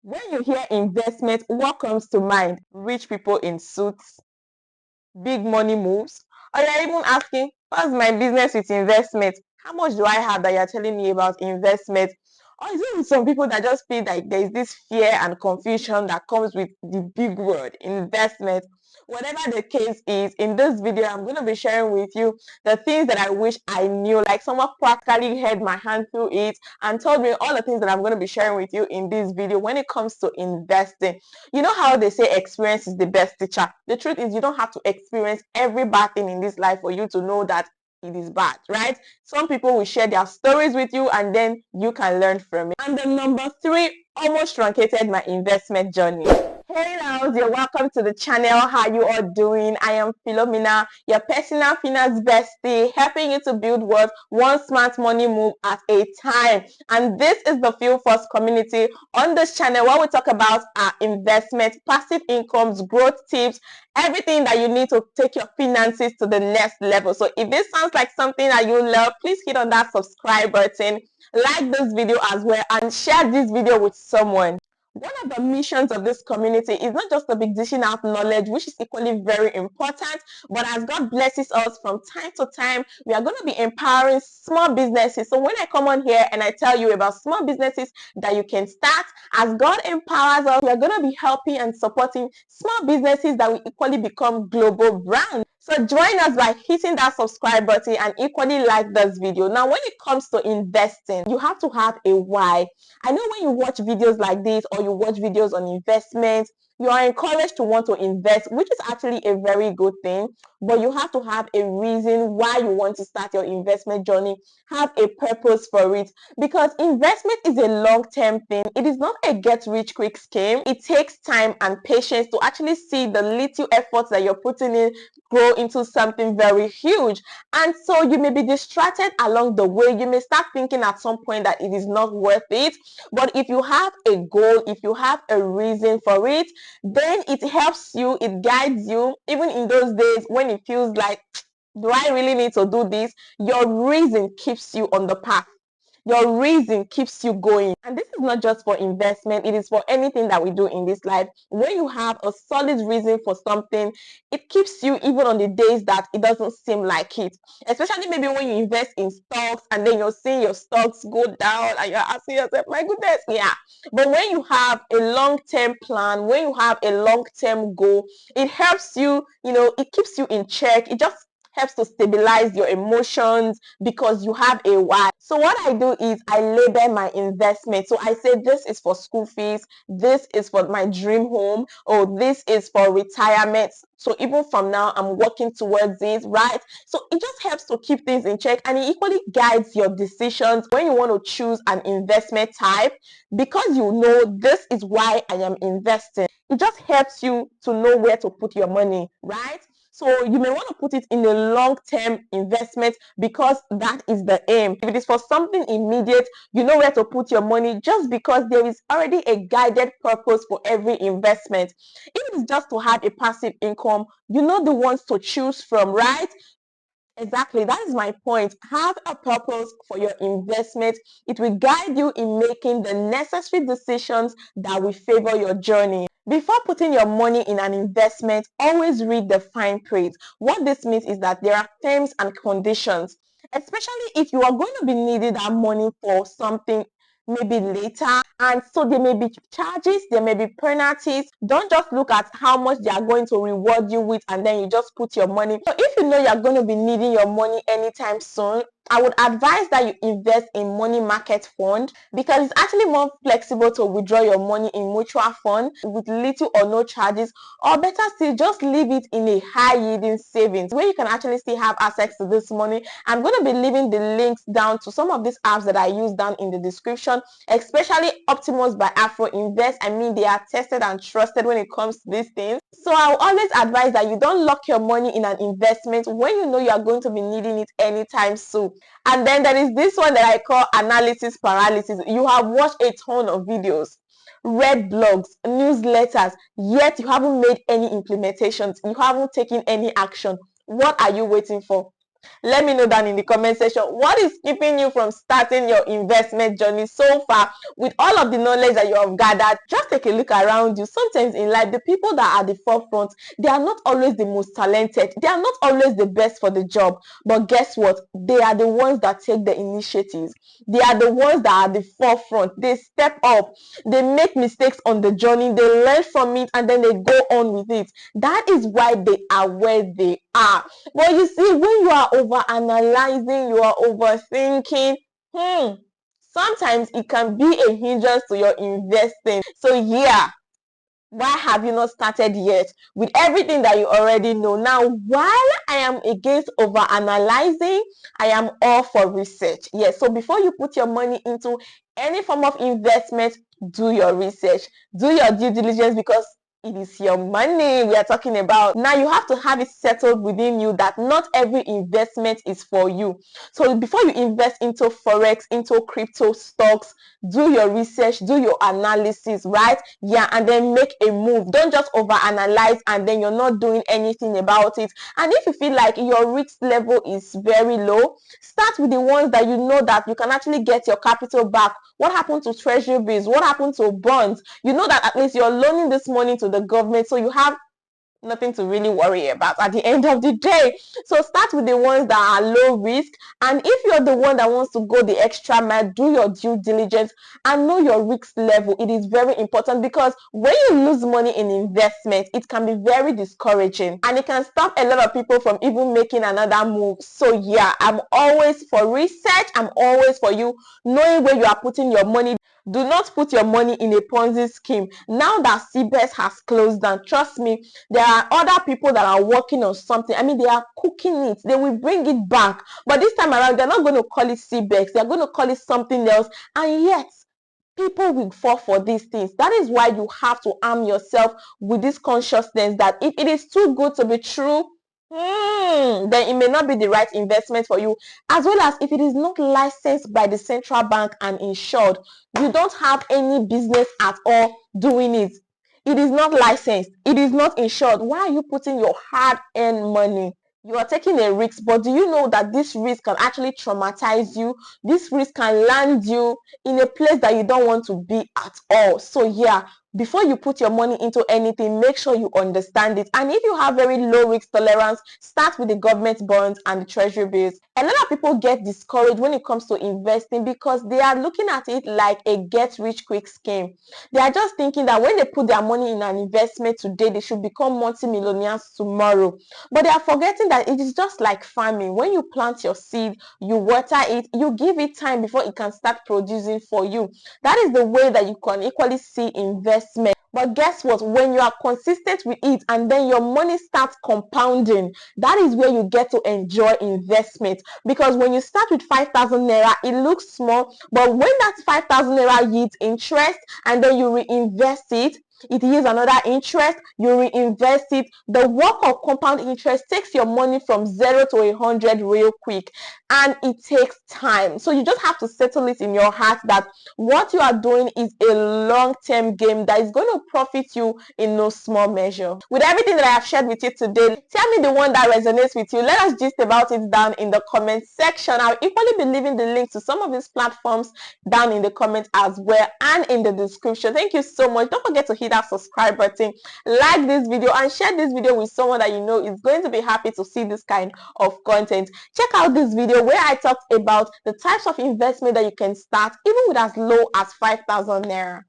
When you hear investment, what comes to mind? Rich people in suits, big money moves, or you're even asking, what's my business with investment? How much do I have that you're telling me about investment? Or is it with some people that just feel like there's this fear and confusion that comes with the big word, investment? Whatever the case is, in this video, I'm going to be sharing with you the things that I wish I knew, like someone practically held my hand through it and told me all the things that I'm going to be sharing with you in this video when it comes to investing. You know how they say experience is the best teacher? The truth is, you don't have to experience every bad thing in this life for you to know that it is bad, right? Some people will share their stories with you and then you can learn from it. And the number 3 almost truncated my investment journey. Hey loves, you're welcome to the channel. How you all doing? I am Philomena, your personal finance bestie, helping you to build wealth one smart money move at a time. And this is the Philforce community. On this channel, where we talk about our investment, passive incomes, growth tips, everything that you need to take your finances to the next level. So if this sounds like something that you love, please hit on that subscribe button, like this video as well, and share this video with someone. One of the missions of this community is not just to be dishing out knowledge, which is equally very important, but as God blesses us from time to time, we are going to be empowering small businesses. So when I come on here and I tell you about small businesses that you can start, as God empowers us, we are going to be helping and supporting small businesses that will equally become global brands. So join us by hitting that subscribe button and equally like this video. Now, when it comes to investing, you have to have a why. I know when you watch videos like this or you watch videos on investments, you are encouraged to want to invest, which is actually a very good thing, but you have to have a reason why you want to start your investment journey, have a purpose for it, because investment is a long-term thing. It is not a get-rich-quick scheme. It takes time and patience to actually see the little efforts that you're putting in grow into something very huge. And so you may be distracted along the way. You may start thinking at some point that it is not worth it. But if you have a goal, if you have a reason for it, then it helps you, it guides you, even in those days when it feels like, do I really need to do this? Your reason keeps you on the path. Your reason keeps you going. And this is not just for investment, it is for anything that we do in this life. When you have a solid reason for something, it keeps you even on the days that it doesn't seem like it. Especially maybe when you invest in stocks and then you're seeing your stocks go down and you're asking yourself, my goodness, yeah. But when you have a long-term plan, when you have a long-term goal, it helps you, it keeps you in check. It just helps to stabilize your emotions because you have a why. So what I do is I label my investment. So I say this is for school fees, this is for my dream home, or this is for retirement. So even from now, I'm working towards it, right? So it just helps to keep things in check, and it equally guides your decisions when you want to choose an investment type, because you know this is why I am investing. It just helps you to know where to put your money, right? So you may want to put it in a long-term investment because that is the aim. If it is for something immediate, you know where to put your money just because there is already a guided purpose for every investment. If it is just to have a passive income, you know the ones to choose from, right? Exactly, that is my point. Have a purpose for your investment. It will guide you in making the necessary decisions that will favor your journey. Before putting your money in an investment, always read the fine print. What this means is that there are terms and conditions, especially if you are going to be needing that money for something maybe later, and so there may be charges, there may be penalties. Don't just look at how much they are going to reward you with and then you just put your money. So if you know you're going to be needing your money anytime soon, I would advise that you invest in money market fund, because it's actually more flexible to withdraw your money in mutual fund with little or no charges, or better still, just leave it in a high yielding savings where you can actually still have access to this money. I'm going to be leaving the links down to some of these apps that I use down in the description, especially Optimus by Afrivest. I mean, they are tested and trusted when it comes to these things. So I'll always advise that you don't lock your money in an investment when you know you are going to be needing it anytime soon. And then there is this one that I call analysis paralysis. You have watched a ton of videos, read blogs, newsletters, yet you haven't made any implementations. You haven't taken any action. What are you waiting for? Let me know down in the comment section what is keeping you from starting your investment journey so far. With all of the knowledge that you have gathered, just take a look around you. Sometimes in life, the people that are at the forefront, they are not always the most talented, they are not always the best for the job, but guess what, they are the ones that take the initiatives. They are the ones that are at the forefront. They step up, they make mistakes on the journey, they learn from it, and then they go on with it. That is why they are where they are. But you see, when you are over analyzing, you are overthinking, sometimes it can be a hindrance to your investing. So yeah, why have you not started yet with everything that you already know? Now, while I am against over analyzing, I am all for research. Yes, so before you put your money into any form of investment, do your research, do your due diligence, because it is your money we are talking about. Now you have to have it settled within you that not every investment is for you. So before you invest into forex, into crypto stocks, do your research, do your analysis, right? Yeah, and then make a move. Don't just over analyze and then you're not doing anything about it. And if you feel like your risk level is very low, start with the ones that you know that you can actually get your capital back. What happened to treasury bills? What happened to bonds? You know that at least you're loaning this money to the government, so you have nothing to really worry about at the end of the day. So start with the ones that are low risk, and if you're the one that wants to go the extra mile, do your due diligence and know your risk level. It is very important, because when you lose money in investment, it can be very discouraging and it can stop a lot of people from even making another move. So yeah, I'm always for research, I'm always for you knowing where you are putting your money. Do not put your money in a Ponzi scheme. Now that CBES has closed down, trust me, there are other people that are working on something. I mean, they are cooking it. They will bring it back. But this time around, they're not going to call it CBES. They're going to call it something else. And yet, people will fall for these things. That is why you have to arm yourself with this consciousness that if it is too good to be true, then it may not be the right investment for you. As well as if it is not licensed by the central bank and insured, you don't have any business at all doing it. It is not licensed, it is not insured. Why are you putting your hard-earned money? You are taking a risk, but do you know that this risk can actually traumatize you? This risk can land you in a place that you don't want to be at all. So yeah, before you put your money into anything, make sure you understand it. And if you have very low risk tolerance, start with the government bonds and the treasury bills. A lot of people get discouraged when it comes to investing because they are looking at it like a get rich quick scheme. They are just thinking that when they put their money in an investment today, they should become multi-millionaires tomorrow. But they are forgetting that it is just like farming. When you plant your seed, you water it, you give it time before it can start producing for you. That is the way that you can equally see investment. But guess what? When you are consistent with it and then your money starts compounding, that is where you get to enjoy investment. Because when you start with 5,000 naira, it looks small, but when that 5,000 naira yields interest and then you reinvest it, it yields another interest, you reinvest it. The work of compound interest takes your money from 0 to 100 real quick, and it takes time. So you just have to settle it in your heart that what you are doing is a long-term game that is going to profit you in no small measure. With everything that I have shared with you today, tell me the one that resonates with you. Let us gist about it down in the comment section. I'll equally be leaving the link to some of these platforms down in the comments as well and in the description. Thank you so much. Don't forget to hit that subscribe button, like this video, and share this video with someone that you know is going to be happy to see this kind of content. Check out this video where I talked about the types of investment that you can start even with as low as 5,000 naira.